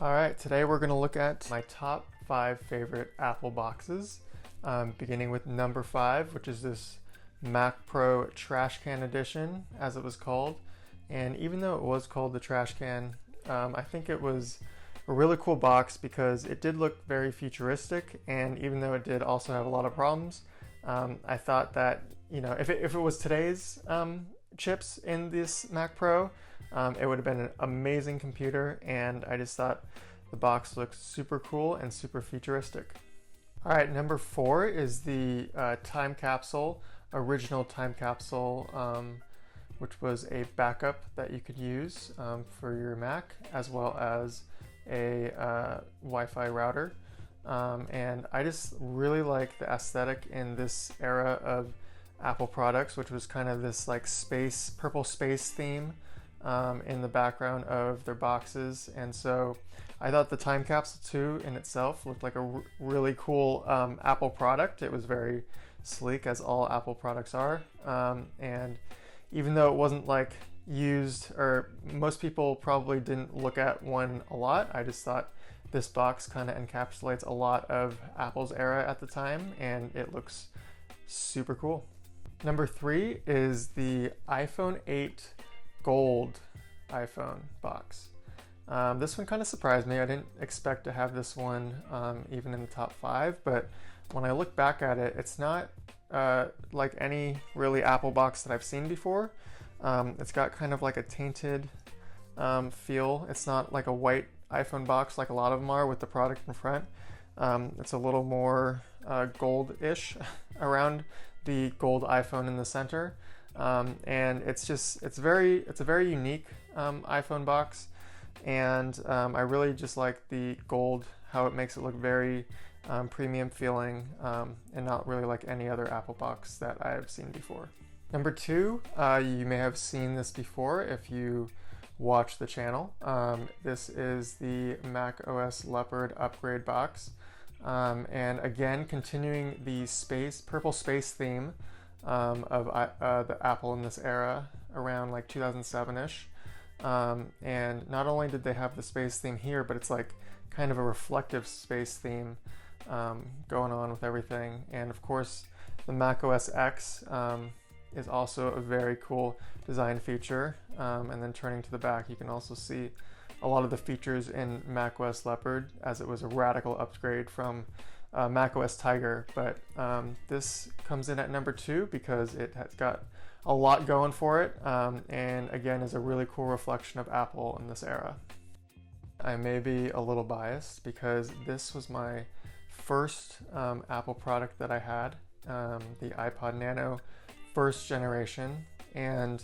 All right, today we're going to look at my top 5 favorite Apple boxes, beginning with number 5, which is this Mac Pro Trash Can Edition, as it was called. And even though it was called the Trash Can, I think it was a really cool box because it did look very futuristic, and even though it did also have a lot of problems, I thought that, if it was today's chips in this Mac Pro, it would have been an amazing computer, and I just thought the box looked super cool and super futuristic. All right, number 4 is the time capsule, original time capsule, which was a backup that you could use for your Mac, as well as a Wi-Fi router. And I just really like the aesthetic in this era of Apple products, which was kind of this like purple space theme in the background of their boxes. And so I thought the time capsule 2 in itself looked like a really cool Apple product. It was very sleek, as all Apple products are. And even though it wasn't like used, or most people probably didn't look at one a lot, I just thought this box kind of encapsulates a lot of Apple's era at the time, and it looks super cool. Number 3 is the iPhone 8 Gold iPhone box. This one kind of surprised me. I didn't expect to have this one even in the top 5, but when I look back at it, it's not like any really Apple box that I've seen before. It's got kind of like a tainted feel. It's not like a white iPhone box like a lot of them are with the product in front. It's a little more gold-ish around the gold iPhone in the center, and it's a very unique iPhone box, and I really just like the gold, how it makes it look very premium feeling, and not really like any other Apple box that I've seen before. Number 2, you may have seen this before if you watch the channel. This is the Mac OS Leopard upgrade box. And again, continuing the purple space theme of the Apple in this era, around like 2007-ish. And not only did they have the space theme here, but it's like kind of a reflective space theme going on with everything. And of course, the Mac OS X is also a very cool design feature. And then turning to the back, you can also see a lot of the features in macOS Leopard, as it was a radical upgrade from macOS Tiger. But this comes in at number 2 because it has got a lot going for it, and again is a really cool reflection of Apple in this era. I may be a little biased because this was my first Apple product that I had, the iPod Nano first generation, and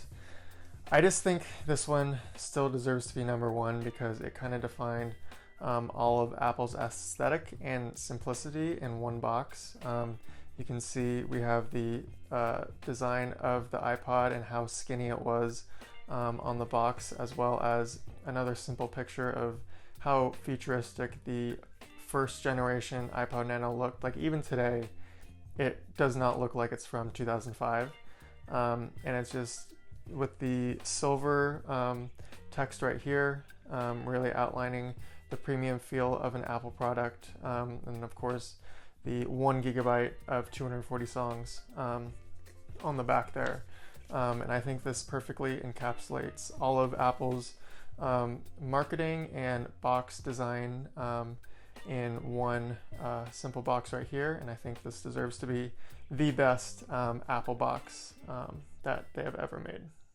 I just think this one still deserves to be number 1 because it kind of defined all of Apple's aesthetic and simplicity in one box. You can see we have the design of the iPod and how skinny it was on the box, as well as another simple picture of how futuristic the first generation iPod Nano looked. Like even today, it does not look like it's from 2005. And it's just with the silver text right here, really outlining the premium feel of an Apple product, and of course the 1 GB of 240 songs on the back there. And I think this perfectly encapsulates all of Apple's marketing and box design in one simple box right here, and I think this deserves to be the best Apple box that they have ever made.